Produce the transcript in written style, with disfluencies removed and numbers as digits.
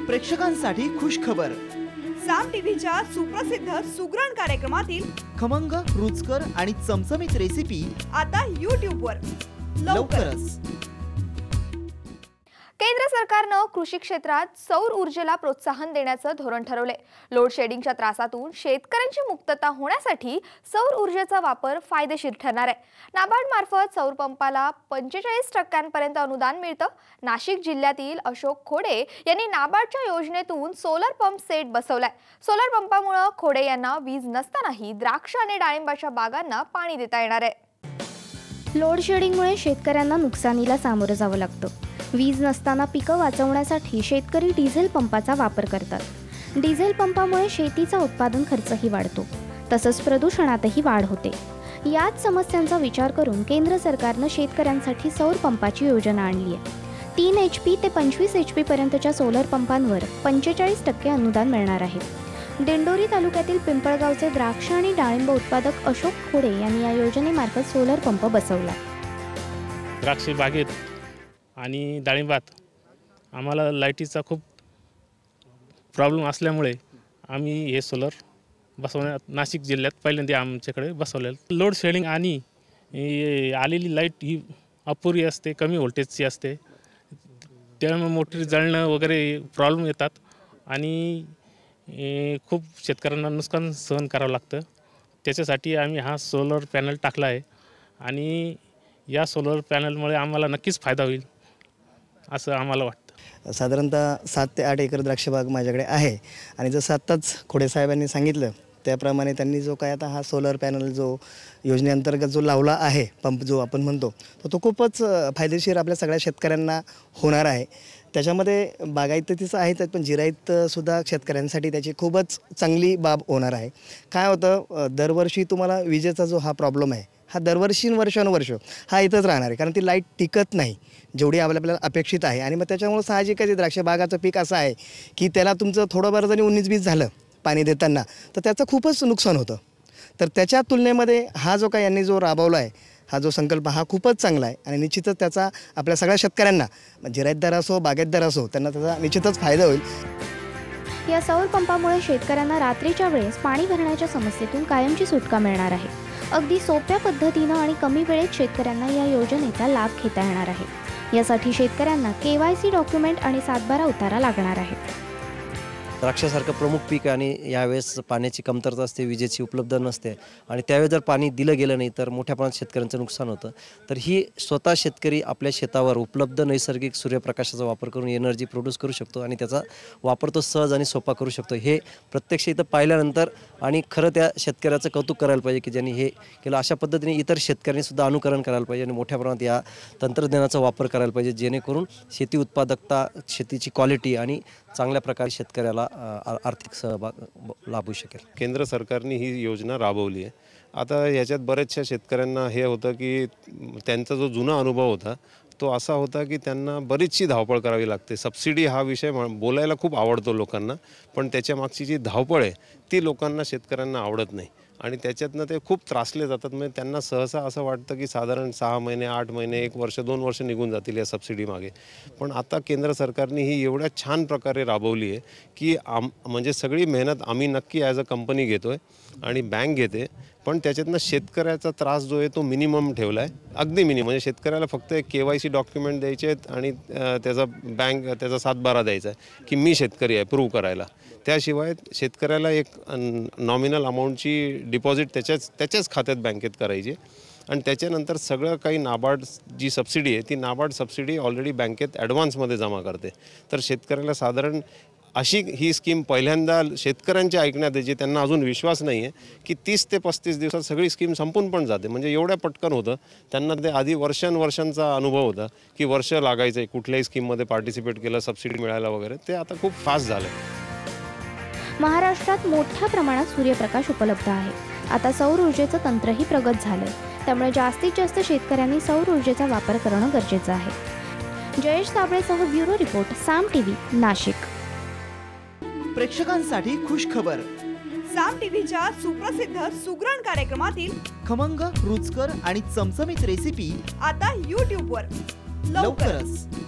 प्रेक्षकांसाठी खुश खबर। साम टीव्हीच्या सुप्रसिद्ध सुगरण कार्यक्रमातील खमंग, रुचकर आणि चमचमीत रेसिपी आता YouTube वर लवकरच। केंद्र सरकारने कृषी क्षेत्रात सौर ऊर्जेला प्रोत्साहन देण्याचे धोरण ठरवले। लोड शेडिंगच्या त्रासातून शेतकऱ्यांची मुक्तता होण्यासाठी सौर ऊर्जेचा वापर फायदेशीर ठरणार आहे। नाबार्ड मार्फत सौर पंपाला 45% अनुदान मिळतं। नाशिक जिल्ह्यातील अशोक खोडे यांनी नाबार्डच्या योजनेतून सोलर पंप सेट बसवलाय। सोलर पंपामुळे खोडे यांना वीज नसतानाही द्राक्ष आणि डाळिंबाच्या बागांना पाणी देता येणार आहे। लोड शेडिंगमुळे शेतकऱ्यांना नुकसानीला सामोरं जावं लागतं। वीज नसताना पिकं वाचवण्यासाठी शेतकरी डिझेल पंपाचा वापर करतात। डिझेल पंपामुळे शेतीचा उत्पादन खर्चही वाढतो, तसंच प्रदूषणातही वाढ होते। याच समस्यांचा विचार करून केंद्र सरकारने शेतकऱ्यांसाठी सौर पंपाची योजना आणली आहे। 3 HP ते 25 HP पर्यंतच्या सोलर पंपांवर 45% अनुदान मिळणार आहे। दिंडोरी तालुक्यातील पिंपळगावचे द्राक्ष आणि डाळिंब उत्पादक अशोक खोडे यांनी या योजनेमार्फत सोलर पंप बसवला। द्राक्ष बागेत आणि डाळिंबात आम्हाला लाईटीचा खूप प्रॉब्लेम असल्यामुळे आम्ही हे सोलर बसवण्यात नाशिक जिल्ह्यात पहिल्यांदा आमच्याकडे बसवलेलं। लोड शेडिंग आणि आलेली लाईट ही अपुरी असते, कमी व्होल्टेजची असते, त्यामुळे मोटर जळणं वगैरे प्रॉब्लेम येतात आणि खूप शेतकऱ्यांना नुकसान सहन करावं लागतं। त्याच्यासाठी आम्ही हा सोलर पॅनल टाकला आहे आणि या सोलर पॅनलमुळे आम्हाला नक्कीच फायदा होईल असं आम्हाला वाटतं। साधारणतः 7 ते 8 एकर द्राक्षबाग माझ्याकडे आहे आणि जसं आत्ताच खोडे साहेबांनी सांगितलं त्याप्रमाणे त्यांनी जो काय आता हा सोलर पॅनल जो योजनेअंतर्गत जो लावला आहे पंप जो आपण म्हणतो तो खूपच फायदेशीर आपल्या सगळ्या शेतकऱ्यांना होणार आहे। त्याच्यामध्ये बागायतीचं आहे पण जिरायतसुद्धा शेतकऱ्यांसाठी त्याची खूपच चांगली बाब होणार आहे। काय होतं, दरवर्षी तुम्हाला विजेचा जो हा प्रॉब्लेम आहे हा दरवर्षी वर्षानुवर्ष हा इथंच राहणार आहे, कारण ती लाईट टिकत नाही जेवढी आपल्याला अपेक्षित आहे। आणि मग त्याच्यामुळे साहजिकच द्राक्ष बागाचं पीक असं आहे की त्याला तुमचं थोडंफार जरी 19-20 झालं पाणी देताना तर त्याचं खूपच नुकसान होतं। तर त्याच्या तुलनेमध्ये हा जो काय यांनी जो राबवला आहे हा जो संकल्प हा खूपच चांगला आहे आणि निश्चितच त्याचा आपल्या सगळ्या शेतकऱ्यांना जिरायतदार असो बागायतदार असो त्यांना त्याचा निश्चितच फायदा होईल। या सौर पंपामुळे शेतकऱ्यांना रात्रीच्या वेळेस पाणी भरण्याच्या समस्येतून कायमची सुटका मिळणार आहे। अगदी सोप्या पद्धतीने आणि कमी वेळेत शेतकऱ्यांना या योजनेचा लाभ घेता येणार आहे। यासाठी शेतकऱ्यांना KYC डॉक्युमेंट आणि 7/12 उतारा लागणार आहे। द्राक्षासारखं प्रमुख पीक आणि यावेळेस पाण्याची कमतरता असते, विजेची उपलब्ध नसते आणि त्यावेळेस जर पाणी दिलं गेलं नाही तर मोठ्या प्रमाणात शेतकऱ्यांचं नुकसान होतं। तर ही स्वतः शेतकरी आपल्या शेतावर उपलब्ध नैसर्गिक सूर्यप्रकाशाचा वापर करून एनर्जी प्रोड्यूस करू शकतो आणि त्याचा वापर तो सहज आणि सोपा करू शकतो। हे प्रत्यक्ष इथं पाहिल्यानंतर आणि खरं त्या शेतकऱ्याचं कौतुक करायला पाहिजे की ज्यांनी हे केलं। अशा पद्धतीने इतर शेतकऱ्यांनी सुद्धा अनुकरण करायला पाहिजे आणि मोठ्या प्रमाणात या तंत्रज्ञानाचा वापर करायला पाहिजे, जेणेकरून शेती उत्पादकता, शेतीची क्वालिटी आणि चांगल्या प्रकारे शेतकऱ्याला आर्थिक सहभाग लाभू शकेल। केंद्र सरकारने ही योजना राबवली आहे। आता याच्यात बऱ्याचशा शेतकऱ्यांना हे होतं की त्यांचा जो जुना अनुभव होता तो असा होता की त्यांना बरीचशी धावपळ करावी लागते। सबसिडी हा विषय बोलायला खूप आवडतो लोकांना, पण त्याच्या मागची जी धावपळ आहे ती लोकांना, शेतकऱ्यांना आवडत नाही आणि त्याच्यातनं ते खूप त्रासले जातात। म्हणजे त्यांना सहसा असं वाटतं की साधारण 6 महिने, 8 महिने, 1 वर्ष, 2 वर्ष निघून जातील या सबसिडी मागे। पण आता केंद्र सरकारने ही एवढ्या छान प्रकारे राबवली आहे की म्हणजे सगळी मेहनत आम्ही नक्की ॲज अ कंपनी घेतोय आणि बँक घेते, पण त्याच्यातनं शेतकऱ्याचा त्रास जो आहे तो मिनिमम ठेवला आहे, अगदी मिनिमम। म्हणजे शेतकऱ्याला फक्त एक KYC डॉक्युमेंट द्यायचे आहेत आणि त्याचा 7/12 द्यायचा आहे की मी शेतकरी आहे प्रूव्ह करायला। त्याशिवाय शेतकऱ्याला एक नॉमिनल अमाऊंटची डिपॉझिट त्याच्याच खात्यात बँकेत करायची आणि त्याच्यानंतर सगळं काही नाबार्ड जी सबसिडी आहे ती नाबार्ड सबसिडी ऑलरेडी बँकेत ॲडव्हान्समध्ये जमा करते। तर शेतकऱ्याला साधारण अशी ही स्कीम पहिल्यांदा शेतकऱ्यांच्या ऐकण्यात यायची, त्यांना अजून विश्वास नाही आहे की 30 ते 35 दिवसात सगळी स्कीम संपून पण जाते। म्हणजे एवढ्या पटकन होतं। त्यांना ते आधी वर्षांचा अनुभव होता की वर्ष लागायचं आहे कुठल्याही स्कीममध्ये पार्टिसिपेट केलं, सबसिडी मिळायला वगैरे, ते आता खूप फास्ट झालं। महाराष्ट्रात मोठ्या प्रमाणात सूर्यप्रकाश उपलब्ध आहे। आता सौर ऊर्जेचं तंत्रही प्रगत झालंय, त्यामुळे जास्तीत जास्त शेतकऱ्यांनी सौर ऊर्जेचा वापर करणं गरजेचं आहे। जयेश साबळेसह ब्युरो रिपोर्ट, साम टीव्ही, नाशिक। प्रेक्षकांसाठी खुश खबर। साम टीव्हीच्या सुप्रसिद्ध सुगरण कार्यक्रमातील खमंग, रुचकर आणि चमचमीत रेसिपी आता YouTube वर लवकरच।